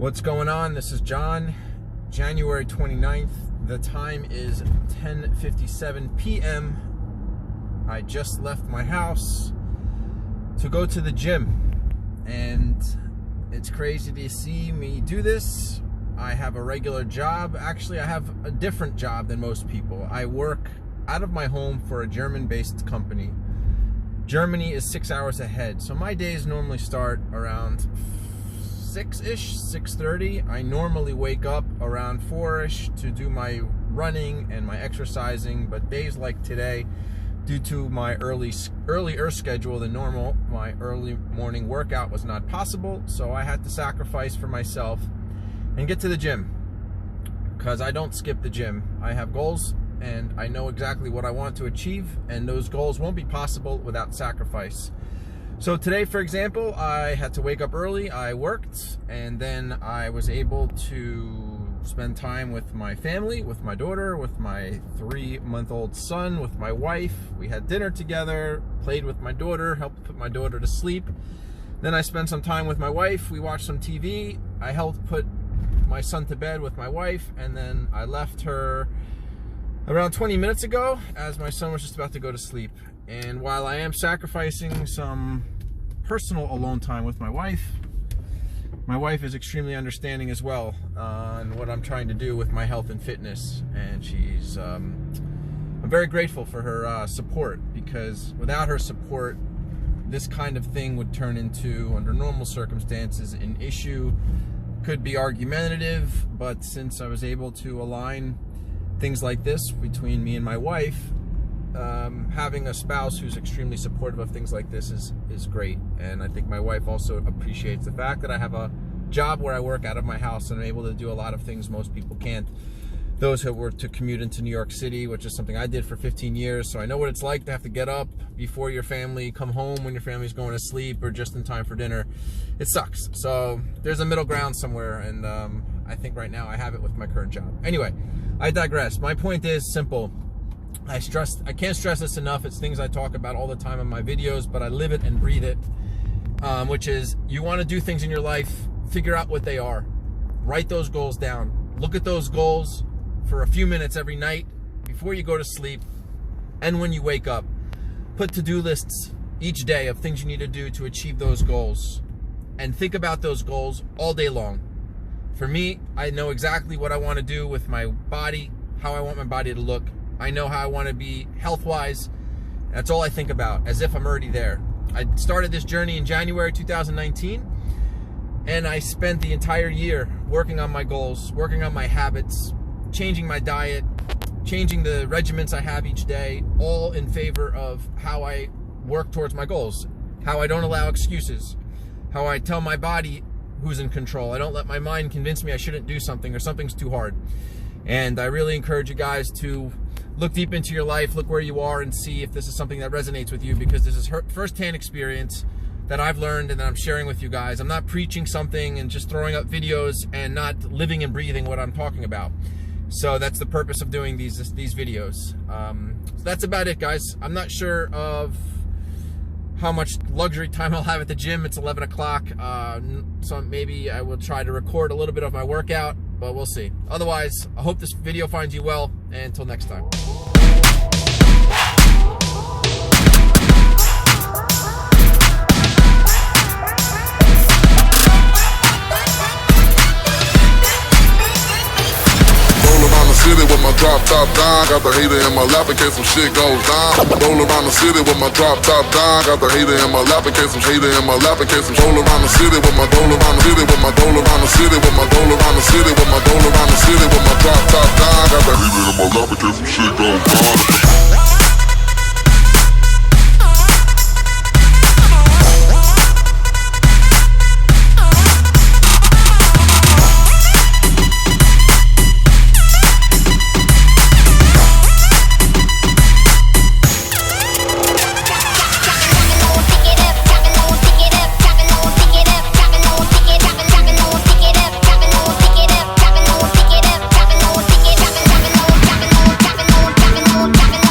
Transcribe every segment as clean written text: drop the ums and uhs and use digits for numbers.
What's going on? This is John. January 29th. The time is 10:57 p.m. I just left my house to go to the gym. And it's crazy to see me do this. I have a regular job. Actually, I have a different job than most people. I work out of my home for a German-based company. Germany is 6 hours ahead. So my days normally start around 6-ish, 6:30. I normally wake up around 4-ish to do my running and my exercising, but days like today, due to my earlier schedule than normal, my early morning workout was not possible, so I had to sacrifice for myself and get to the gym, because I don't skip the gym. I have goals and I know exactly what I want to achieve, and those goals won't be possible without sacrifice. So today, for example, I had to wake up early, I worked, and then I was able to spend time with my family, with my daughter, with my 3-month-old son, with my wife. We had dinner together, played with my daughter, helped put my daughter to sleep. Then I spent some time with my wife, we watched some TV, I helped put my son to bed with my wife, and then I left her around 20 minutes ago as my son was just about to go to sleep. And while I am sacrificing some personal alone time with my wife is extremely understanding as well on what I'm trying to do with my health and fitness. And she's, I'm very grateful for her support, because without her support, this kind of thing would turn into, under normal circumstances, an issue. Could be argumentative, but since I was able to align things like this between me and my wife, having a spouse who's extremely supportive of things like this is great. And I think my wife also appreciates the fact that I have a job where I work out of my house and I'm able to do a lot of things most people can't. Those who were to commute into New York City, which is something I did for 15 years, so I know what it's like to have to get up before your family, come home when your family's going to sleep, or just in time for dinner. It sucks. So there's a middle ground somewhere, and I think right now I have it with my current job. Anyway, I digress. My point is simple. I can't stress this enough. It's things I talk about all the time in my videos, but I live it and breathe it, which is, you want to do things in your life, figure out what they are. Write those goals down. Look at those goals for a few minutes every night before you go to sleep and when you wake up. Put to-do lists each day of things you need to do to achieve those goals, and think about those goals all day long. For me, I know exactly what I want to do with my body, how I want my body to look. I know how I want to be health-wise. That's all I think about, as if I'm already there. I started this journey in January 2019, and I spent the entire year working on my goals, working on my habits, changing my diet, changing the regimens I have each day, all in favor of how I work towards my goals, how I don't allow excuses, how I tell my body who's in control. I don't let my mind convince me I shouldn't do something or something's too hard. And I really encourage you guys to look deep into your life, look where you are, and see if this is something that resonates with you, because this is first-hand experience that I've learned and that I'm sharing with you guys. I'm not preaching something and just throwing up videos and not living and breathing what I'm talking about. So that's the purpose of doing these videos. So that's about it, guys. I'm not sure of how much luxury time I'll have at the gym. It's 11 o'clock. So maybe I will try to record a little bit of my workout, but we'll see. Otherwise, I hope this video finds you well, and until next time. City with my drop top down, got the hater in my lap in case some shit goes down. Roll around the city with my drop top down, got the hater in my lap in case some hater in my lap in case some roll around the city with my roll around the city with my roll around the city with my roll around the city with my roll around the city with my drop top down, got the hater in my lap in case some shit goes down. Dropping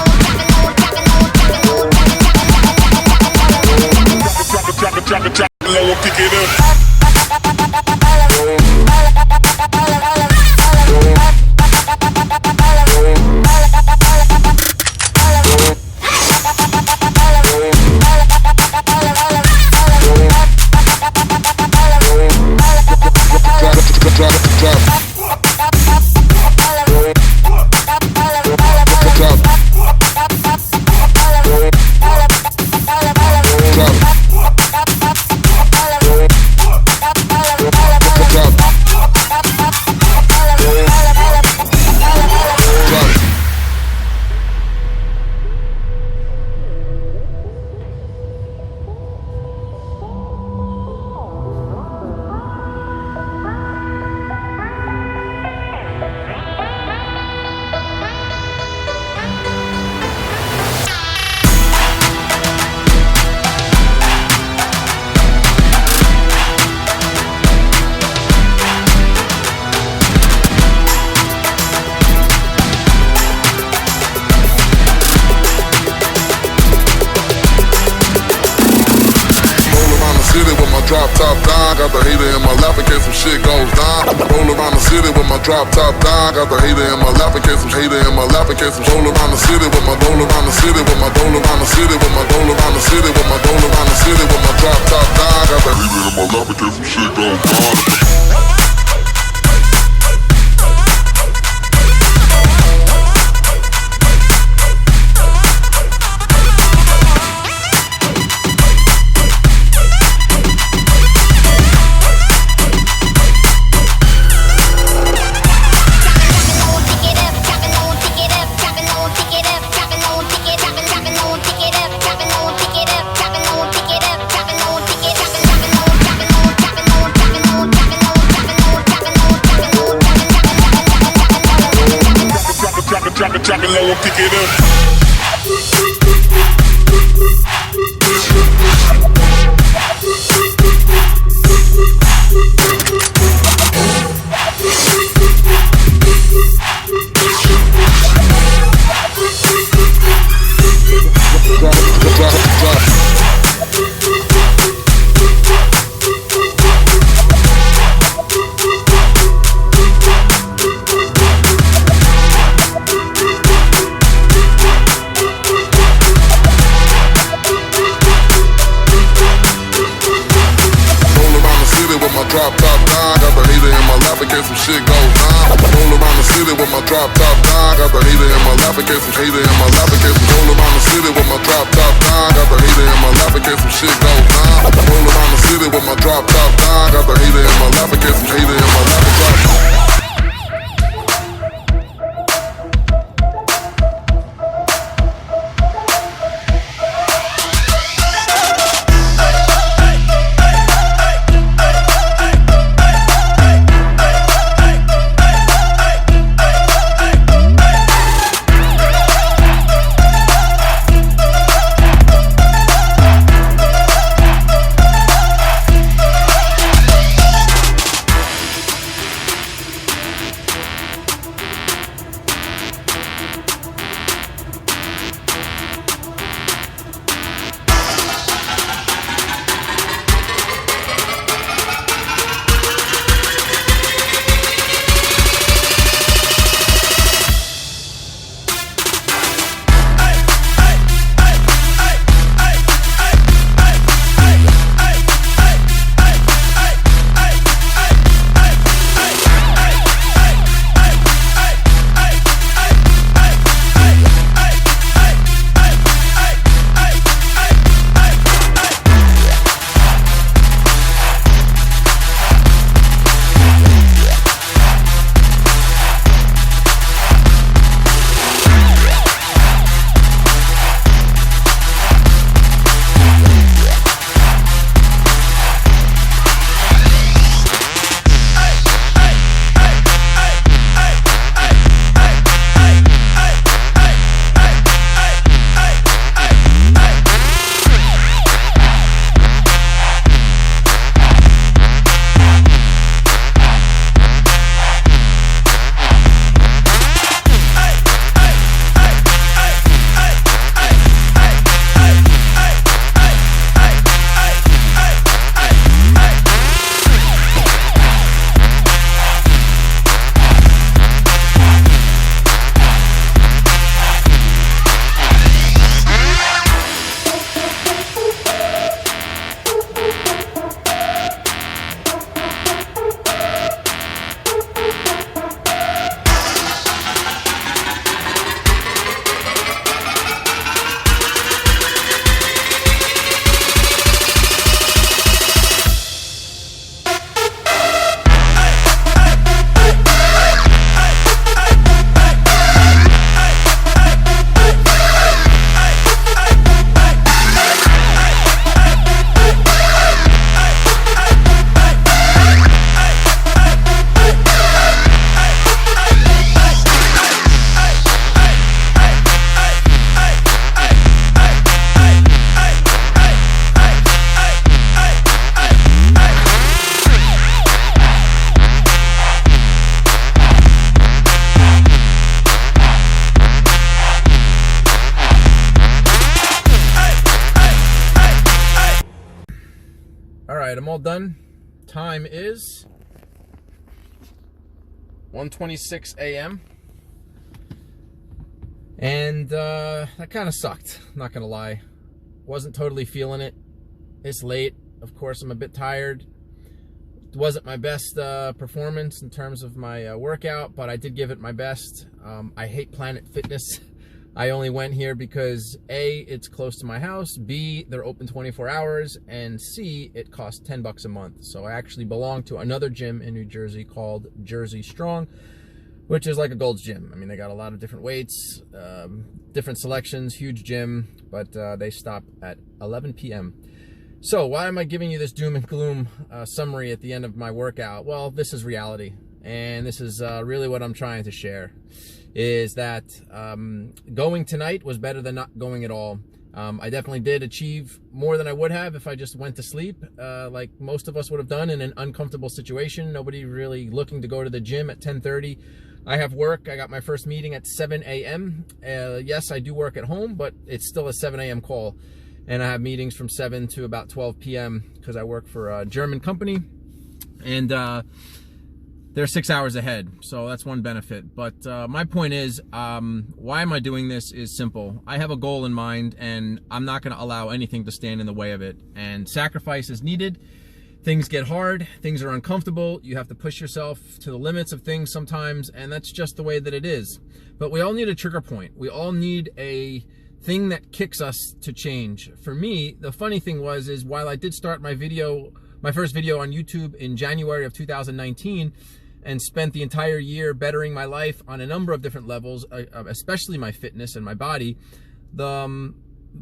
drop top down. Got the hater in my lap in case some shit goes down. Roll around the city with my drop top down. Got the hater in my lap in case some hater in my lap in case some roll around the city with my roll around the city with my roll around the city with my roll around the city with my roll around the city with my drop top down. Got the hater in my lap in case some shit goes down. Drop it low and pick it up. Drop top down, got the hater in my lap in case some shit goes down. Roll around the city with my drop top down, got the hater in my lap in case some hater in my lap in case some roll around the city with my drop top down, got the hater in my lap in case some shit goes down. Roll around the city with my drop top down, got the hater in my lap in case some hater in my lap in drop. right, I'm all done. Time is 1:26 a.m. And that kind of sucked, not gonna lie. Wasn't totally feeling it. It's late. Of course, I'm a bit tired. It wasn't my best performance in terms of my workout, but I did give it my best. I hate Planet Fitness. I only went here because A, it's close to my house, B, they're open 24 hours, and C, it costs $10 a month. So I actually belong to another gym in New Jersey called Jersey Strong, which is like a Gold's Gym. I mean, they got a lot of different weights, different selections, huge gym, but they stop at 11 p.m. So why am I giving you this doom and gloom summary at the end of my workout? Well, this is reality, and this is really what I'm trying to share, is that going tonight was better than not going at all. I definitely did achieve more than I would have if I just went to sleep, like most of us would have done in an uncomfortable situation. Nobody really looking to go to the gym at 10:30. I have work. I got my first meeting at 7 a.m. Yes, I do work at home, but it's still a 7 a.m. call. And I have meetings from 7 to about 12 p.m. because I work for a German company. And they're 6 hours ahead. So that's one benefit. But my point is, why am I doing this is simple. I have a goal in mind, and I'm not going to allow anything to stand in the way of it. And sacrifice is needed. Things get hard, things are uncomfortable, you have to push yourself to the limits of things sometimes, and that's just the way that it is. But we all need a trigger point. We all need a thing that kicks us to change. For me, the funny thing is while I did start my first video on YouTube in January of 2019, and spent the entire year bettering my life on a number of different levels, especially my fitness and my body, the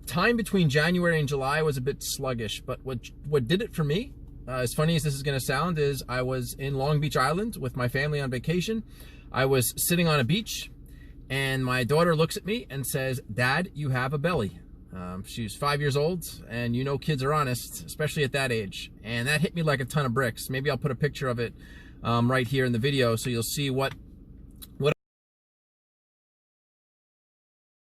time between January and July was a bit sluggish. But what did it for me, as funny as this is going to sound, is I was in Long Beach Island with my family on vacation. I was sitting on a beach, and my daughter looks at me and says, "Dad, you have a belly." She's 5 years old, and you know kids are honest, especially at that age. And that hit me like a ton of bricks. Maybe I'll put a picture of it right here in the video so you'll see what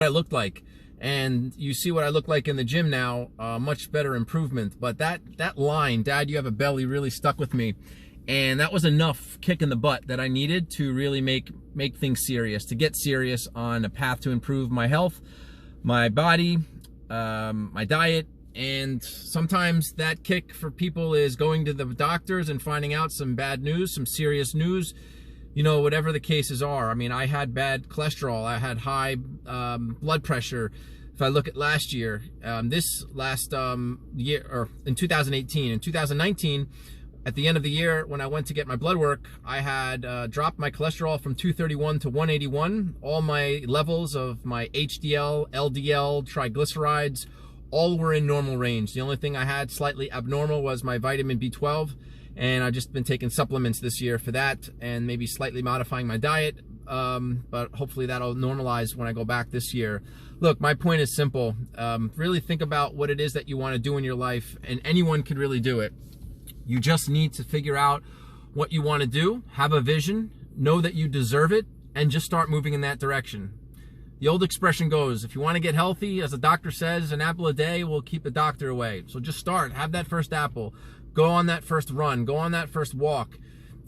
I looked like. And you see what I look like in the gym now, much better improvement. But that line, "Dad, you have a belly," really stuck with me. And that was enough kick in the butt that I needed to really make things serious, to get serious on a path to improve my health, my body, my diet. And sometimes that kick for people is going to the doctors and finding out some bad news, some serious news, you know, whatever the cases are. I mean, I had bad cholesterol, I had high blood pressure. If I look at last year, this last year, or in 2018, in 2019, at the end of the year, when I went to get my blood work, I had dropped my cholesterol from 231 to 181. All my levels of my HDL, LDL, triglycerides, all were in normal range. The only thing I had slightly abnormal was my vitamin B12, and I've just been taking supplements this year for that, and maybe slightly modifying my diet, but hopefully that'll normalize when I go back this year. Look, my point is simple. Really think about what it is that you want to do in your life, and anyone can really do it. You just need to figure out what you want to do, have a vision, know that you deserve it, and just start moving in that direction. The old expression goes, if you want to get healthy, as the doctor says, an apple a day will keep the doctor away. So just start, have that first apple, go on that first run, go on that first walk.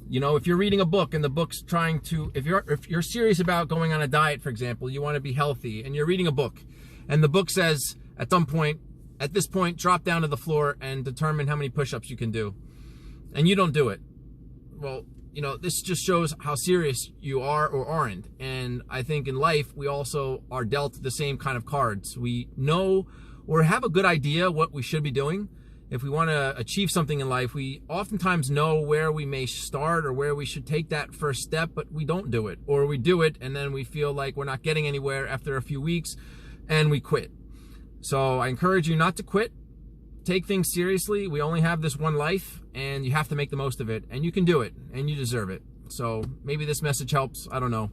You know, if you're reading a book and the book's trying to, if you're serious about going on a diet, for example, you want to be healthy, and you're reading a book, and the book says at this point, drop down to the floor and determine how many push-ups you can do, and you don't do it. Well, you know, this just shows how serious you are or aren't. And I think in life, we also are dealt the same kind of cards. We know or have a good idea what we should be doing. If we want to achieve something in life, we oftentimes know where we may start or where we should take that first step, but we don't do it. Or we do it, and then we feel like we're not getting anywhere after a few weeks, and we quit. So I encourage you not to quit. Take things seriously. We only have this one life, and you have to make the most of it. And you can do it, and you deserve it. So maybe this message helps. I don't know.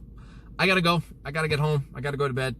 I gotta go. I gotta get home. I gotta go to bed.